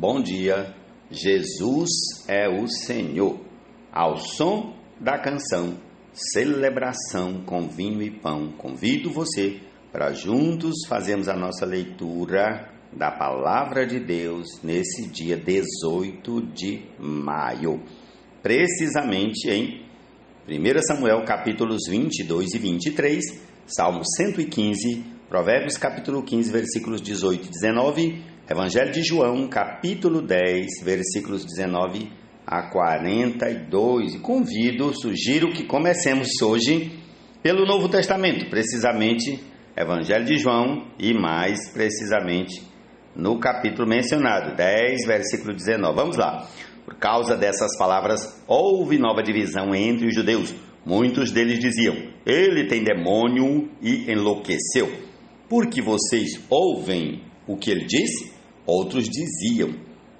bom dia, Jesus é o Senhor. Ao som da canção, celebração com vinho e pão, convido você para juntos fazermos a nossa leitura da Palavra de Deus nesse dia 18 de maio, precisamente em 1 Samuel capítulos 22 e 23, Salmo 115, Provérbios capítulo 15, versículos 18 e 19, Evangelho de João capítulo 10, versículos 19 a 42. E sugiro que comecemos hoje pelo Novo Testamento, precisamente Evangelho de João e mais precisamente no capítulo mencionado, 10, versículo 19. Vamos lá. Por causa dessas palavras, houve nova divisão entre os judeus. Muitos deles diziam, ele tem demônio e enlouqueceu. Porque vocês ouvem o que ele disse? Outros diziam,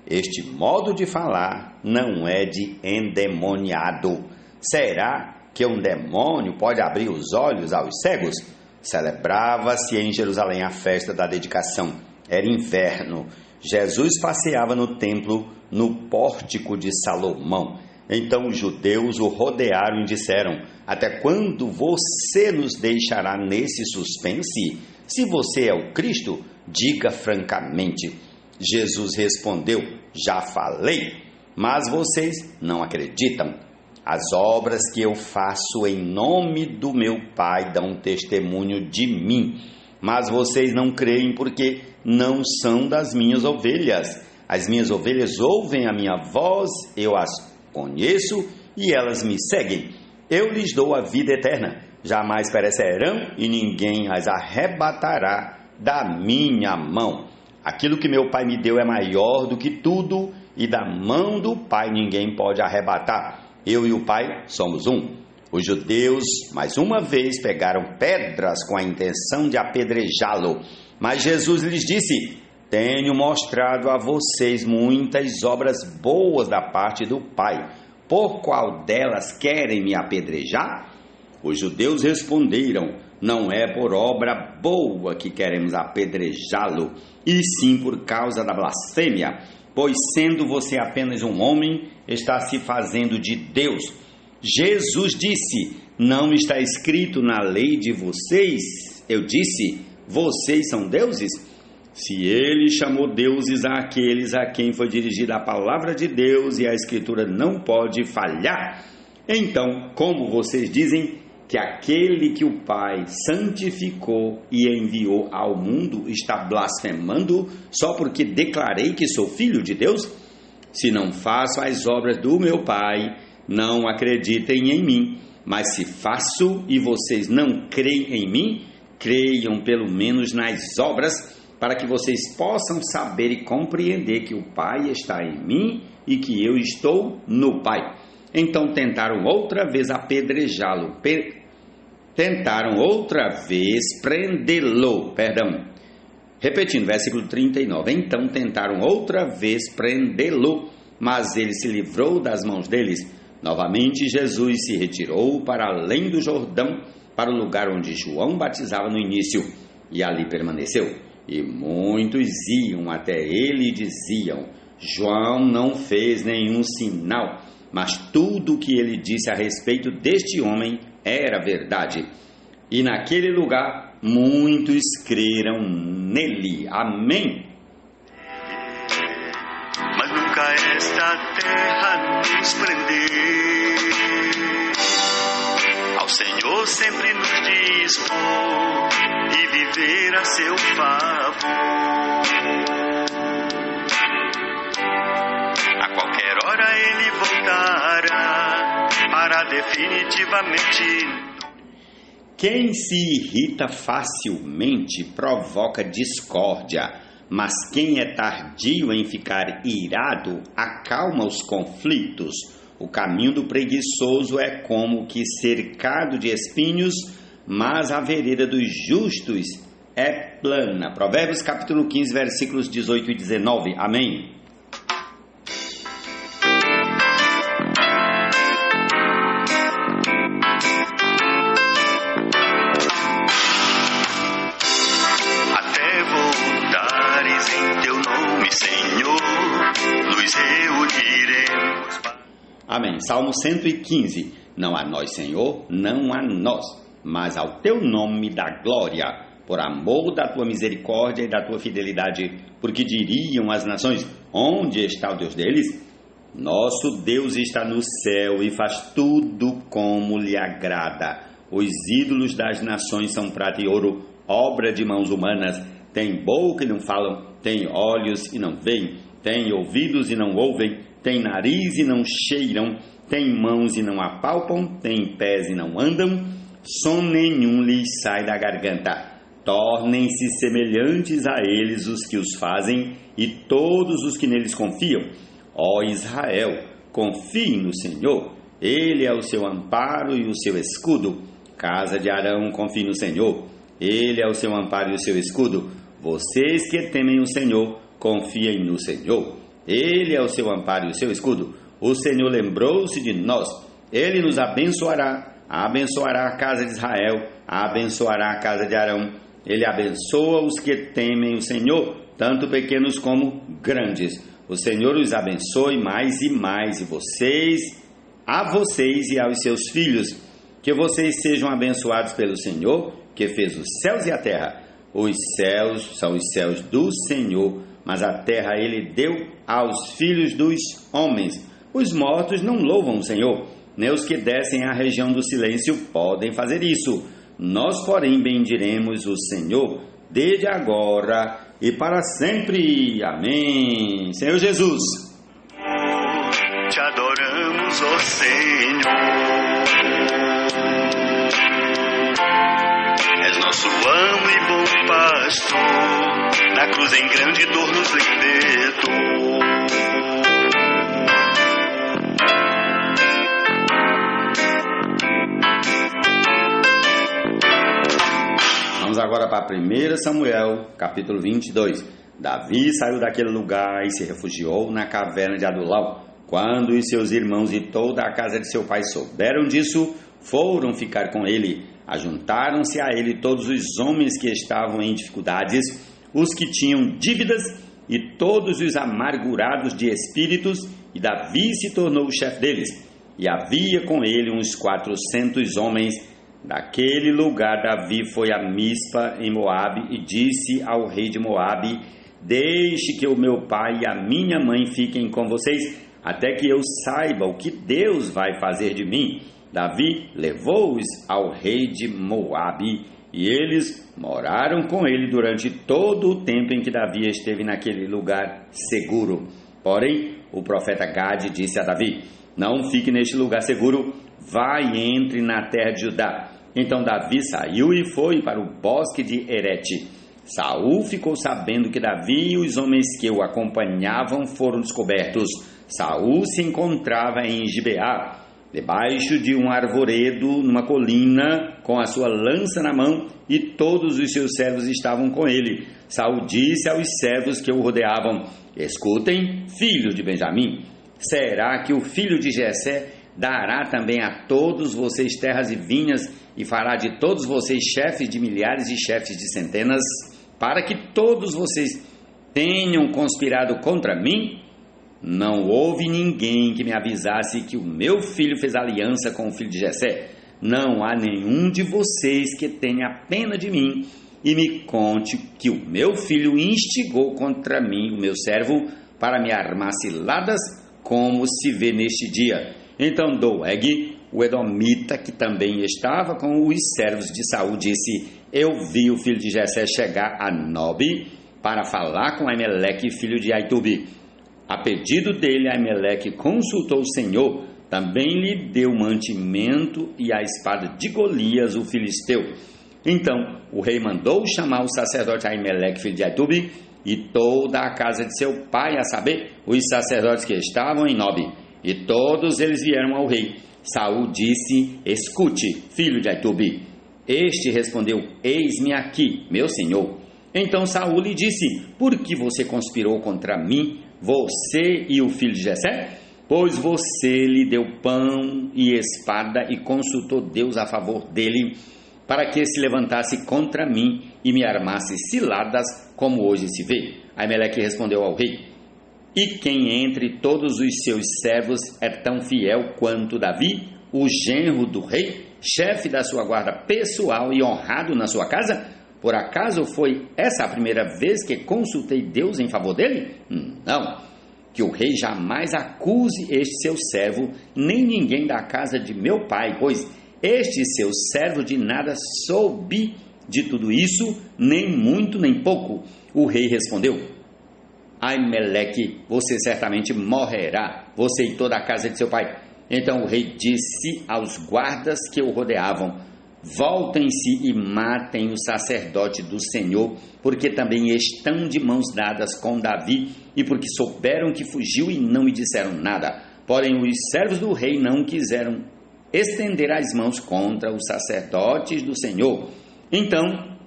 este modo de falar não é de endemoniado. Será que um demônio pode abrir os olhos aos cegos? Celebrava-se em Jerusalém a festa da dedicação. Era inverno. Jesus passeava no templo, no pórtico de Salomão. Então os judeus o rodearam e disseram, até quando você nos deixará nesse suspense? Se você é o Cristo, diga francamente. Jesus respondeu, já falei, mas vocês não acreditam. As obras que eu faço em nome do meu Pai dão testemunho de mim, mas vocês não creem porque não são das minhas ovelhas. As minhas ovelhas ouvem a minha voz, eu as conheço e elas me seguem. Eu lhes dou a vida eterna, jamais perecerão e ninguém as arrebatará da minha mão. Aquilo que meu Pai me deu é maior do que tudo e da mão do Pai ninguém pode arrebatar. Eu e o Pai somos um. Os judeus, mais uma vez, pegaram pedras com a intenção de apedrejá-lo. Mas Jesus lhes disse, tenho mostrado a vocês muitas obras boas da parte do Pai. Por qual delas querem me apedrejar? Os judeus responderam, não é por obra boa que queremos apedrejá-lo, e sim por causa da blasfêmia, pois sendo você apenas um homem, está se fazendo de Deus. Jesus disse, não está escrito na lei de vocês? Eu disse, vocês são deuses? Se ele chamou deuses àqueles a quem foi dirigida a palavra de Deus e a escritura não pode falhar, então, como vocês dizem que aquele que o Pai santificou e enviou ao mundo está blasfemando só porque declarei que sou filho de Deus? Se não faço as obras do meu Pai, não acreditem em mim, mas se faço e vocês não creem em mim, creiam pelo menos nas obras, para que vocês possam saber e compreender que o Pai está em mim e que eu estou no Pai. Então tentaram outra vez apedrejá-lo, tentaram outra vez prendê-lo, repetindo, versículo 39, então tentaram outra vez prendê-lo, mas ele se livrou das mãos deles. Novamente Jesus se retirou para além do Jordão, para o lugar onde João batizava no início, e ali permaneceu. E muitos iam até ele e diziam, João não fez nenhum sinal, mas tudo o que ele disse a respeito deste homem era verdade. E naquele lugar muitos creram nele. Amém. Mas nunca esta terra nos prender. Ao Senhor sempre nos dispor e viver a seu favor. A qualquer hora ele voltará para definitivamente. Quem se irrita facilmente provoca discórdia, mas quem é tardio em ficar irado acalma os conflitos. O caminho do preguiçoso é como que cercado de espinhos, mas a vereda dos justos é plana. Provérbios capítulo 15, versículos 18 e 19. Amém. Até voltares em teu nome, Senhor, Amém. Salmo 115. Não a nós, Senhor, não a nós, mas ao teu nome dá glória, por amor da tua misericórdia e da tua fidelidade, porque diriam as nações, onde está o Deus deles? Nosso Deus está no céu e faz tudo como lhe agrada. Os ídolos das nações são prata e ouro, obra de mãos humanas. Têm boca e não falam, têm olhos e não veem, têm ouvidos e não ouvem, têm nariz e não cheiram, têm mãos e não apalpam, têm pés e não andam, som nenhum lhes sai da garganta. Tornem-se semelhantes a eles os que os fazem e todos os que neles confiam. Ó Israel, confie no Senhor, Ele é o seu amparo e o seu escudo. Casa de Arão, confie no Senhor, Ele é o seu amparo e o seu escudo. Vocês que temem o Senhor, confiem no Senhor, Ele é o seu amparo e o seu escudo. O Senhor lembrou-se de nós, Ele nos abençoará a casa de Israel, abençoará a casa de Arão. Ele abençoa os que temem o Senhor, tanto pequenos como grandes. O Senhor os abençoe mais e mais, a vocês e aos seus filhos. Que vocês sejam abençoados pelo Senhor, que fez os céus e a terra. Os céus são os céus do Senhor, mas a terra Ele deu aos filhos dos homens. Os mortos não louvam o Senhor, nem os que descem à região do silêncio podem fazer isso. Nós, porém, bendiremos o Senhor, desde agora e para sempre. Amém. Senhor Jesus, te adoramos, ó Senhor. És nosso amo e bom pastor, na cruz em grande dor nos libertou. Vamos agora para 1 Samuel, capítulo 22. Davi saiu daquele lugar e se refugiou na caverna de Adulam. Quando os seus irmãos e toda a casa de seu pai souberam disso, foram ficar com ele. Ajuntaram-se a ele todos os homens que estavam em dificuldades, os que tinham dívidas e todos os amargurados de espíritos, e Davi se tornou o chefe deles. E havia com ele uns 400 homens. Daquele lugar Davi foi a Mispa em Moabe e disse ao rei de Moabe: deixe que o meu pai e a minha mãe fiquem com vocês, até que eu saiba o que Deus vai fazer de mim. Davi levou-os ao rei de Moabe e eles moraram com ele durante todo o tempo em que Davi esteve naquele lugar seguro. Porém, o profeta Gade disse a Davi: não fique neste lugar seguro, vai e entre na terra de Judá. Então Davi saiu e foi para o bosque de Herete. Saul ficou sabendo que Davi e os homens que o acompanhavam foram descobertos. Saul se encontrava em Gibeá, debaixo de um arvoredo, numa colina, com a sua lança na mão, e todos os seus servos estavam com ele. Saul disse aos servos que o rodeavam: escutem, filhos de Benjamim, será que o filho de Jessé dará também a todos vocês terras e vinhas, e fará de todos vocês chefes de milhares e chefes de centenas, para que todos vocês tenham conspirado contra mim? Não houve ninguém que me avisasse que o meu filho fez aliança com o filho de Jessé. Não há nenhum de vocês que tenha pena de mim e me conte que o meu filho instigou contra mim, o meu servo, para me armar ciladas, como se vê neste dia. Então Doeg, o edomita, que também estava com os servos de Saul, disse: eu vi o filho de Jessé chegar a Nobe para falar com Aimeleque, filho de Aitube. A pedido dele, Aimeleque consultou o Senhor, também lhe deu mantimento e a espada de Golias, o filisteu. Então o rei mandou chamar o sacerdote Aimeleque, filho de Aitube, e toda a casa de seu pai, a saber, os sacerdotes que estavam em Nobe. E todos eles vieram ao rei. Saul disse: escute, filho de Aitube. Este respondeu: eis-me aqui, meu senhor. Então Saul lhe disse: por que você conspirou contra mim, você e o filho de Jessé? Pois você lhe deu pão e espada e consultou Deus a favor dele, para que se levantasse contra mim e me armasse ciladas, como hoje se vê. Aimeleque respondeu ao rei: E quem entre todos os seus servos é tão fiel quanto Davi, o genro do rei, chefe da sua guarda pessoal e honrado na sua casa? Por acaso foi essa a primeira vez que consultei Deus em favor dele? Não. Que o rei jamais acuse este seu servo, nem ninguém da casa de meu pai, pois este seu servo de nada soube de tudo isso, nem muito nem pouco. O rei respondeu: Aimeleque, você certamente morrerá, você e toda a casa de seu pai. Então o rei disse aos guardas que o rodeavam: voltem-se e matem o sacerdote do Senhor, porque também estão de mãos dadas com Davi, e porque souberam que fugiu e não me disseram nada. Porém os servos do rei não quiseram estender as mãos contra os sacerdotes do Senhor. Então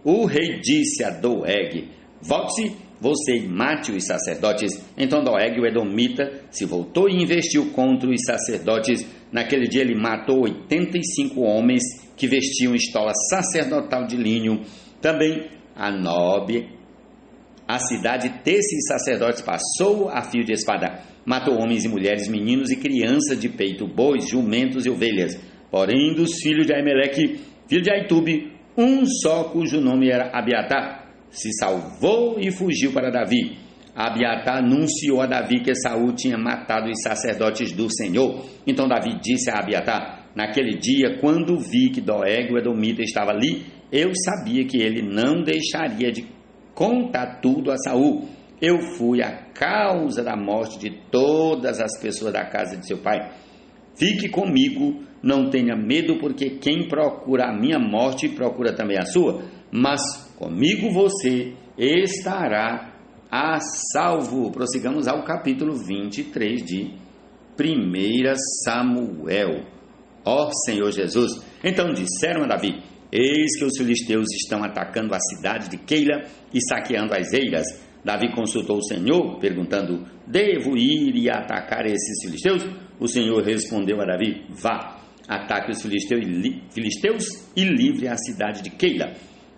o rei disse a Doeg: volte-se, você e mate os sacerdotes. Então Doeg, o edomita, se voltou e investiu contra os sacerdotes. Naquele dia ele matou 85 homens que vestiam estola sacerdotal de linho. Também a Nob, a cidade desses sacerdotes, passou a fio de espada. Matou homens e mulheres, meninos e crianças de peito, bois, jumentos e ovelhas. Porém dos filhos de Aimeleque, filho de Aitube, um só cujo nome era Abiatar, se salvou e fugiu para Davi. Abiatar anunciou a Davi que Saul tinha matado os sacerdotes do Senhor. Então Davi disse a Abiatar: naquele dia, quando vi que Doeg o edomita estava ali, eu sabia que ele não deixaria de contar tudo a Saul. Eu fui a causa da morte de todas as pessoas da casa de seu pai. Fique comigo, não tenha medo, porque quem procura a minha morte procura também a sua, mas comigo você estará a salvo. Prossigamos ao capítulo 23 de 1 Samuel. Ó Senhor Jesus! Então disseram a Davi: eis que os filisteus estão atacando a cidade de Keila e saqueando as eiras. Davi consultou o Senhor, perguntando: devo ir e atacar esses filisteus? O Senhor respondeu a Davi: vá, ataque os filisteus e livre a cidade de Keila.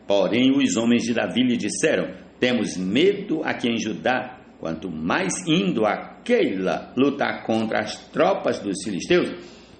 Porém os homens de Davi lhe disseram: temos medo aqui em Judá, quanto mais indo a Keila lutar contra as tropas dos filisteus.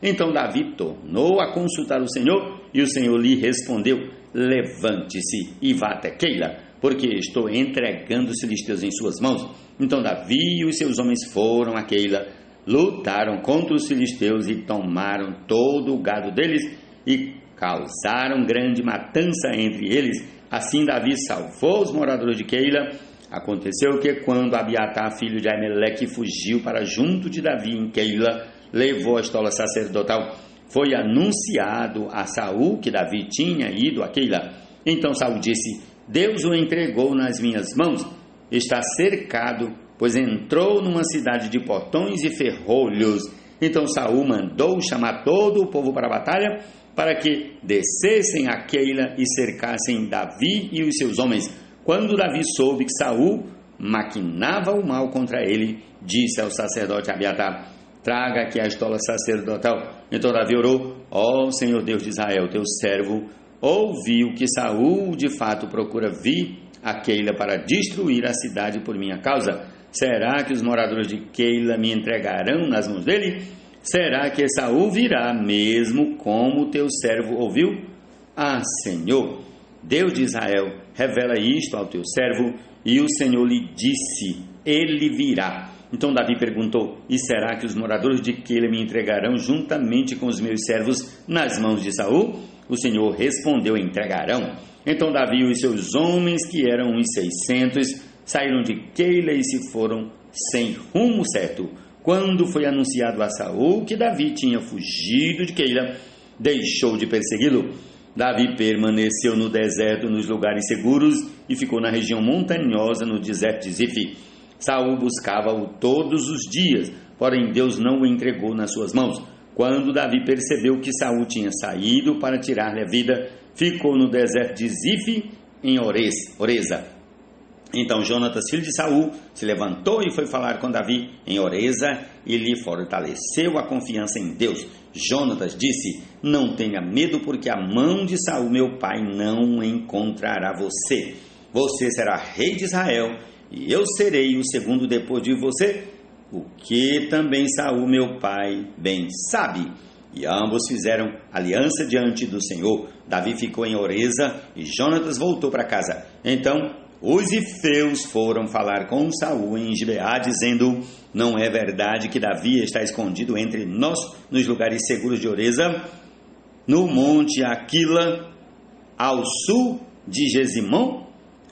Então Davi tornou a consultar o Senhor, e o Senhor lhe respondeu: levante-se e vá até Keila, porque estou entregando os filisteus em suas mãos. Então Davi e os seus homens foram a Keila, lutaram contra os filisteus e tomaram todo o gado deles e causaram grande matança entre eles. Assim Davi salvou os moradores de Keila. Aconteceu que quando Abiatar, filho de Aimeleque, fugiu para junto de Davi em Keila, levou a estola sacerdotal, foi anunciado a Saul que Davi tinha ido a Keila. Então Saul disse: Deus o entregou nas minhas mãos, está cercado, pois entrou numa cidade de portões e ferrolhos. Então Saul mandou chamar todo o povo para a batalha, para que descessem a Keila e cercassem Davi e os seus homens. Quando Davi soube que Saul maquinava o mal contra ele, disse ao sacerdote Abiatar: traga aqui a estola sacerdotal. Então Davi orou: ó Senhor Deus de Israel, teu servo ouviu que Saul de fato procura vir a Keila para destruir a cidade por minha causa. Será que os moradores de Keila me entregarão nas mãos dele? Será que Saul virá mesmo como teu servo ouviu? Ah, Senhor, Deus de Israel, revela isto ao teu servo. E o Senhor lhe disse: ele virá. Então Davi perguntou: e será que os moradores de Keila me entregarão juntamente com os meus servos nas mãos de Saul? O Senhor respondeu: entregarão. Então Davi e os seus homens, que eram uns 600, saíram de Keila e se foram sem rumo certo. Quando foi anunciado a Saul que Davi tinha fugido de Keila, deixou de persegui-lo. Davi permaneceu no deserto, nos lugares seguros, e ficou na região montanhosa, no deserto de Zif. Saul buscava-o todos os dias, porém Deus não o entregou nas suas mãos. Quando Davi percebeu que Saul tinha saído para tirar-lhe a vida, ficou no deserto de Zif, em Oreza. Então Jonatas, filho de Saul, se levantou e foi falar com Davi em Oreza e lhe fortaleceu a confiança em Deus. Jonatas disse: não tenha medo, porque a mão de Saul, meu pai, não encontrará você. Você será rei de Israel, e eu serei o segundo depois de você, o que também Saul, meu pai, bem sabe. E ambos fizeram aliança diante do Senhor. Davi ficou em Oreza e Jonatas voltou para casa. Então os ifeus foram falar com Saul em Gibeá, dizendo: não é verdade que Davi está escondido entre nós nos lugares seguros de Oreza, no monte Aquila, ao sul de Gesimão?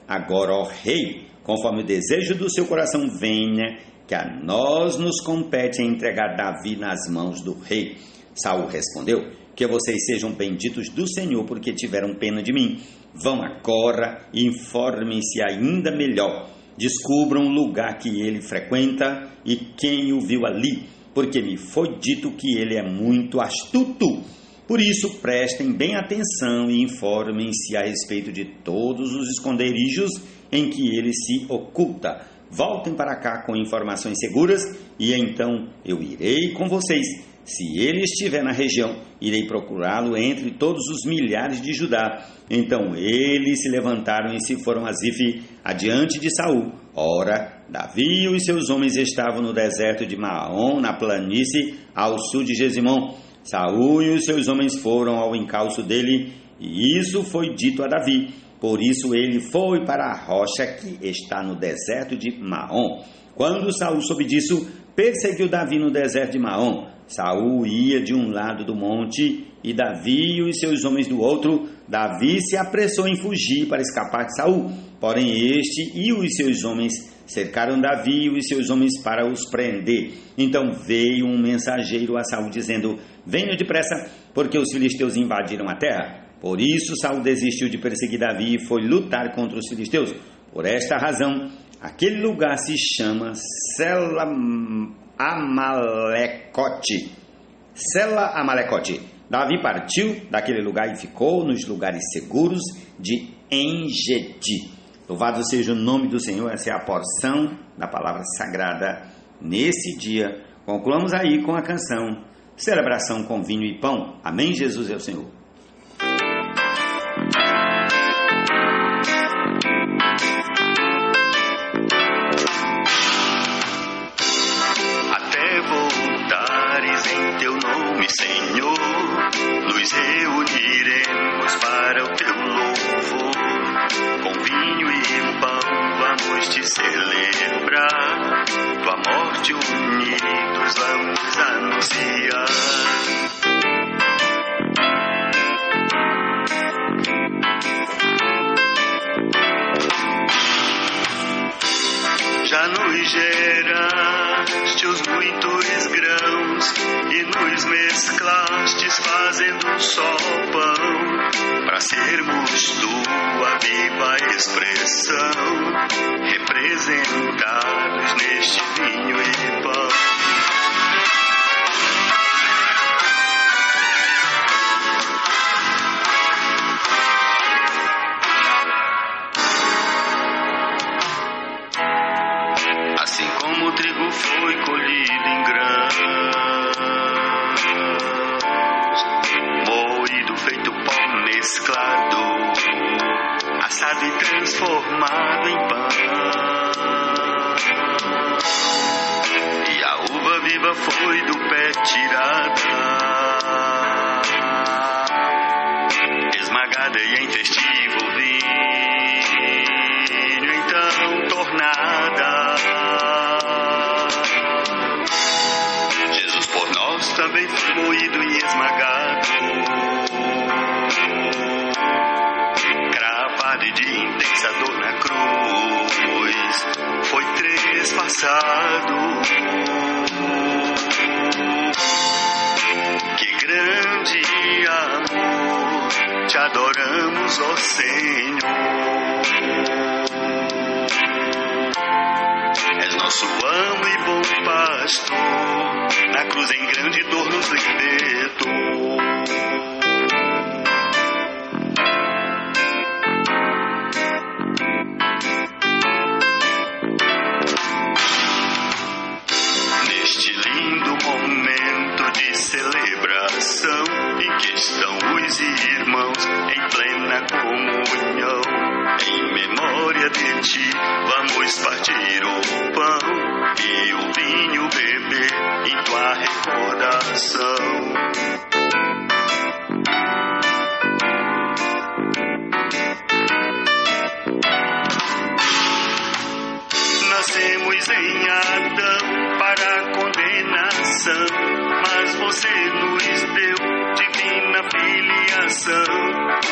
Agora, ó rei, conforme o desejo do seu coração, venha, que a nós nos compete entregar Davi nas mãos do rei. Saul respondeu: que vocês sejam benditos do Senhor, porque tiveram pena de mim. Vão agora e informem-se ainda melhor. Descubram o lugar que ele frequenta e quem o viu ali, porque me foi dito que ele é muito astuto. Por isso, prestem bem atenção e informem-se a respeito de todos os esconderijos em que ele se oculta. Voltem para cá com informações seguras e então eu irei com vocês. Se ele estiver na região, irei procurá-lo entre todos os milhares de Judá. Então eles se levantaram e se foram a Zife, adiante de Saul. Ora, Davi e os seus homens estavam no deserto de Maom, na planície, ao sul de Gesimão. Saul e os seus homens foram ao encalço dele, e isso foi dito a Davi. Por isso ele foi para a rocha que está no deserto de Maom. Quando Saul soube disso, perseguiu Davi no deserto de Maom. Saul ia de um lado do monte e Davi e os seus homens do outro. Davi se apressou em fugir para escapar de Saul. Porém este e os seus homens cercaram Davi e os seus homens para os prender. Então veio um mensageiro a Saul dizendo: venha depressa, porque os filisteus invadiram a terra. Por isso Saul desistiu de perseguir Davi e foi lutar contra os filisteus. Por esta razão, aquele lugar se chama Sela Amalecote. Sela Amalecote. Davi partiu daquele lugar e ficou nos lugares seguros de Engedi. Louvado seja o nome do Senhor. Essa é a porção da palavra sagrada nesse dia. Concluamos aí com a canção Celebração com Vinho e Pão. Amém? Jesus é o Senhor. Senhor, nos reuniremos para o teu louvor. Com vinho e pão vamos te celebrar, tua morte unidos vamos anunciar. Já nos geraste os muitos grãos e nos mesclastes fazendo só pão, para sermos tua viva expressão, representados neste vinho e pão. Assim como o trigo foi colhido em grãos, moído, feito pó mesclado, assado e transformado em pão, e a uva viva foi do pé tirada, esmagada e em festivo vinho, então tornada. Jesus por nós também foi moído e esmagado, cravado e de intensa dor na cruz, foi trespassado. Que grande amor, te adoramos, ó Senhor. És nosso amo e bom pastor, na cruz em grande dor nos libertou. Neste lindo momento de celebração, em que estão os irmãos em plena comunhão, em memória de ti, vamos partir coração. Nascemos em Adão para a condenação, mas você nos deu divina filiação,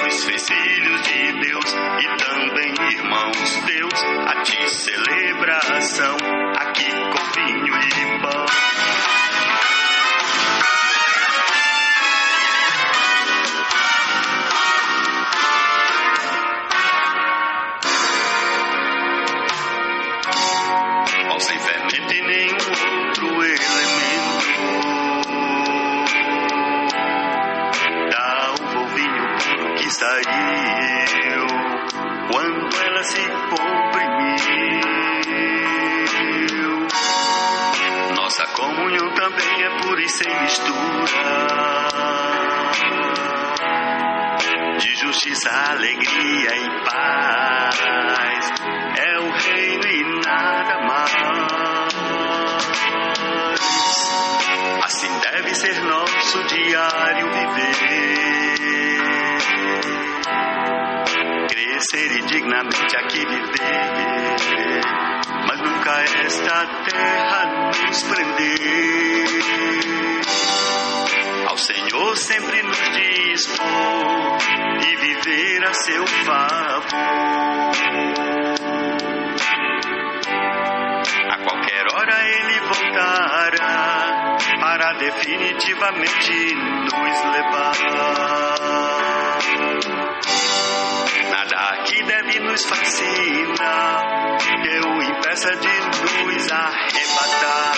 nos fez filhos de Deus e também irmãos teus. A ti celebração, aqui com vinho e pão. Sem fermento e nenhum outro elemento, da uva o vinho puro que saiu quando ela se comprimiu. Nossa comunhão também é pura e sem mistura, de justiça, alegria e paz. É o reino e nada mais. Assim deve ser nosso diário viver, crescer e dignamente aqui viver, mas nunca esta terra nos prender. Ao Senhor sempre nos dispor e viver a seu favor. A qualquer hora Ele voltará para definitivamente nos levar. Nada aqui deve nos fascinar que o impeça de nos arrebatar.